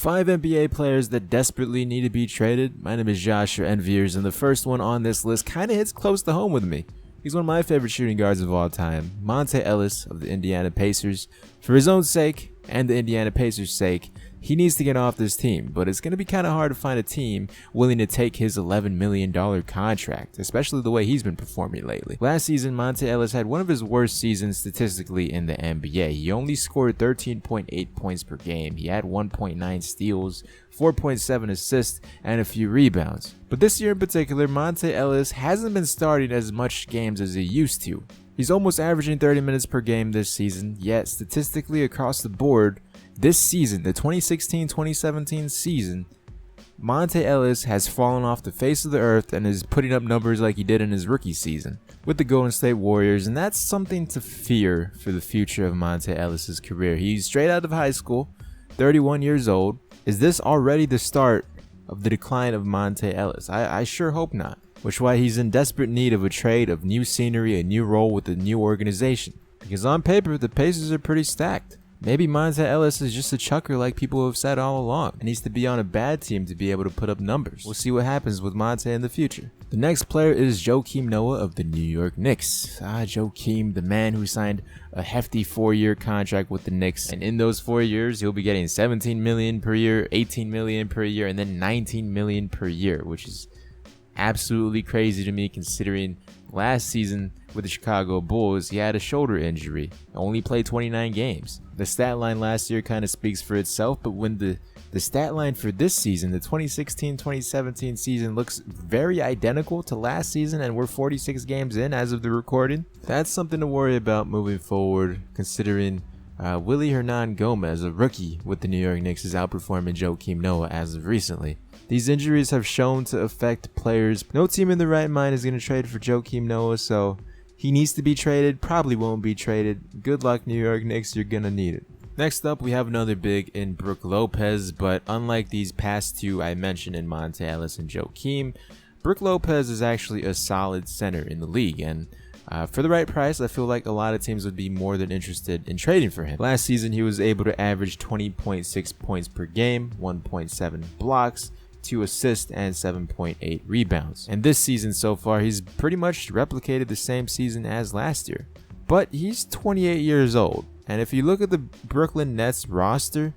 5 NBA players that desperately need to be traded. My name is Josh, your enviers, and the first one on this list kind of hits close to home with me. He's one of my favorite shooting guards of all time, Monta Ellis of the Indiana Pacers. For his own sake, and the Indiana Pacers' sake, he needs to get off this team, but it's going to be kind of hard to find a team willing to take his $11 million contract, especially the way he's been performing lately. Last season, Monta Ellis had one of his worst seasons statistically in the NBA. He only scored 13.8 points per game. He had 1.9 steals, 4.7 assists, and a few rebounds. But this year in particular, Monta Ellis hasn't been starting as much games as he used to. He's almost averaging 30 minutes per game this season, yet statistically across the board, this season, the 2016-2017 season, Monta Ellis has fallen off the face of the earth and is putting up numbers like he did in his rookie season with the Golden State Warriors, and that's something to fear for the future of Monta Ellis' career. He's straight out of high school, 31 years old. Is this already the start of the decline of Monta Ellis? I sure hope not. Which is why he's in desperate need of a trade, of new scenery, a new role with a new organization. Because on paper, the Pacers are pretty stacked. Maybe Monta Ellis is just a chucker like people have said all along. It needs to be on a bad team to be able to put up numbers. We'll see what happens with Monta in the future. The next player is Joakim Noah of the New York Knicks. Joakim, the man who signed a hefty 4-year contract with the Knicks. And in those 4 years, he'll be getting $17 million per year, $18 million per year, and then $19 million per year, which is absolutely crazy to me considering last season with the Chicago Bulls, he had a shoulder injury, only played 29 games. The stat line last year kind of speaks for itself, but when the stat line for this season, the 2016-2017 season, looks very identical to last season, and we're 46 games in as of the recording, that's something to worry about moving forward, considering Willy Hernangomez, a rookie with the New York Knicks, is outperforming Joakim Noah as of recently. These injuries have shown to affect players. No team in their right mind is going to trade for Joakim Noah, so he needs to be traded, probably won't be traded. Good luck, New York Knicks, you're going to need it. Next up, we have another big in Brook Lopez, but unlike these past two I mentioned in Monta Ellis and Joakim, Brook Lopez is actually a solid center in the league, and for the right price, I feel like a lot of teams would be more than interested in trading for him. Last season, he was able to average 20.6 points per game, 1.7 blocks, 2 assists, and 7.8 rebounds. And this season so far, he's pretty much replicated the same season as last year. But he's 28 years old. And if you look at the Brooklyn Nets roster,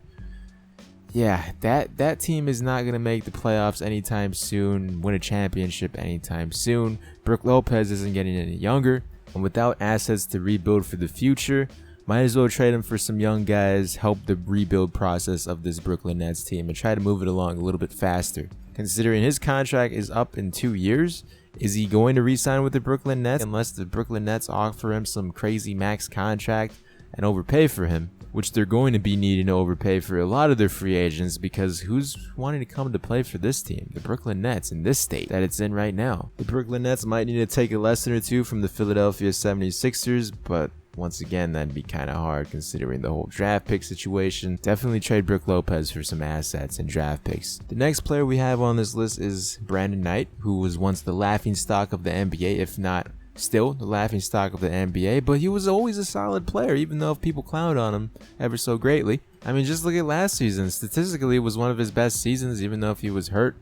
yeah, that team is not going to make the playoffs anytime soon, win a championship anytime soon. Brook Lopez isn't getting any younger, and without assets to rebuild for the future, might as well trade him for some young guys, help the rebuild process of this Brooklyn Nets team, and try to move it along a little bit faster. Considering his contract is up in 2 years, is he going to re-sign with the Brooklyn Nets unless the Brooklyn Nets offer him some crazy max contract and overpay for him? Which they're going to be needing to overpay for a lot of their free agents, because who's wanting to come to play for this team? The Brooklyn Nets, in this state that it's in right now. The Brooklyn Nets might need to take a lesson or two from the Philadelphia 76ers, but once again, that'd be kind of hard considering the whole draft pick situation. Definitely trade Brook Lopez for some assets and draft picks. The next player we have on this list is Brandon Knight, who was once the laughingstock of the NBA, if not still the laughingstock of the NBA, but he was always a solid player, even though people clowned on him ever so greatly. I mean, just look at last season. Statistically, it was one of his best seasons, even though if he was hurt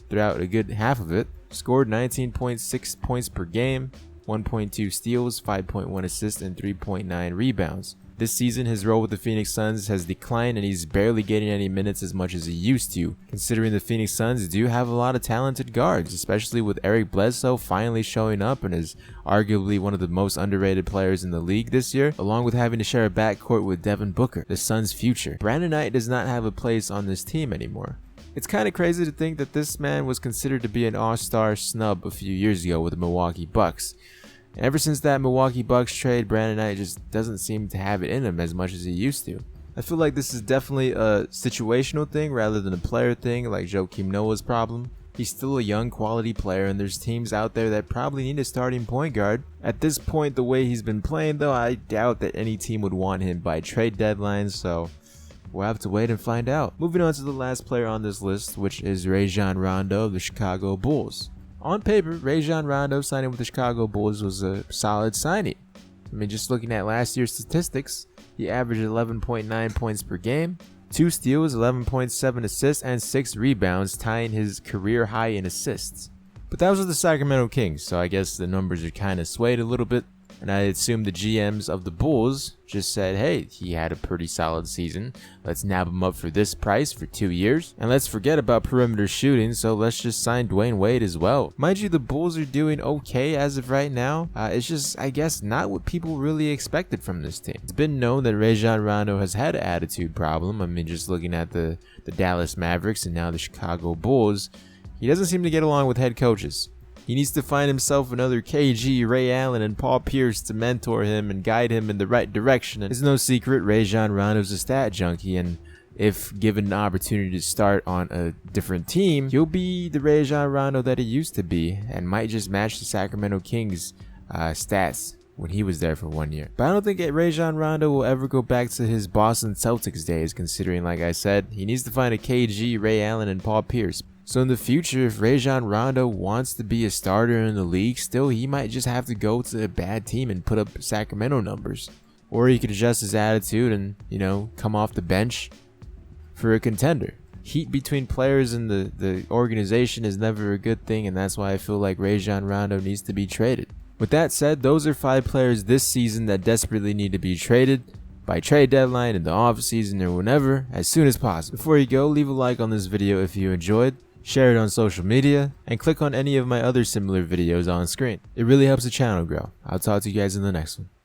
throughout a good half of it. Scored 19.6 points per game, 1.2 steals, 5.1 assists, and 3.9 rebounds. This season, his role with the Phoenix Suns has declined, and he's barely getting any minutes as much as he used to, considering the Phoenix Suns do have a lot of talented guards, especially with Eric Bledsoe finally showing up and is arguably one of the most underrated players in the league this year, along with having to share a backcourt with Devin Booker, the Suns' future. Brandon Knight does not have a place on this team anymore. It's kind of crazy to think that this man was considered to be an all-star snub a few years ago with the Milwaukee Bucks. And ever since that Milwaukee Bucks trade, Brandon Knight just doesn't seem to have it in him as much as he used to. I feel like this is definitely a situational thing rather than a player thing like Joakim Noah's problem. He's still a young quality player, and there's teams out there that probably need a starting point guard. At this point, the way he's been playing though, I doubt that any team would want him by trade deadline, so we'll have to wait and find out. Moving on to the last player on this list, which is Rajon Rondo of the Chicago Bulls. On paper, Rajon Rondo signing with the Chicago Bulls was a solid signing. I mean, just looking at last year's statistics, he averaged 11.9 points per game, 2 steals, 11.7 assists, and 6 rebounds, tying his career high in assists. But that was with the Sacramento Kings, so I guess the numbers are kind of swayed a little bit. And I assume the GMs of the Bulls just said, hey, he had a pretty solid season. Let's nab him up for this price for 2 years. And let's forget about perimeter shooting, so let's just sign Dwayne Wade as well. Mind you, the Bulls are doing okay as of right now. It's just, I guess, not what people really expected from this team. It's been known that Rajon Rondo has had an attitude problem. I mean, just looking at the Dallas Mavericks and now the Chicago Bulls, he doesn't seem to get along with head coaches. He needs to find himself another KG, Ray Allen, and Paul Pierce to mentor him and guide him in the right direction. And it's no secret Rajon Rondo's a stat junkie, and if given an opportunity to start on a different team, he'll be the Rajon Rondo that he used to be and might just match the Sacramento Kings stats when he was there for 1 year. But I don't think Rajon Rondo will ever go back to his Boston Celtics days, considering, like I said, he needs to find a KG, Ray Allen, and Paul Pierce. So in the future, if Rajon Rondo wants to be a starter in the league, still he might just have to go to a bad team and put up Sacramento numbers. Or he could adjust his attitude and, come off the bench for a contender. Heat between players and the organization is never a good thing, and that's why I feel like Rajon Rondo needs to be traded. With that said, those are 5 players this season that desperately need to be traded by trade deadline, in the off season, or whenever, as soon as possible. Before you go, leave a like on this video if you enjoyed. Share it on social media, and click on any of my other similar videos on screen. It really helps the channel grow. I'll talk to you guys in the next one.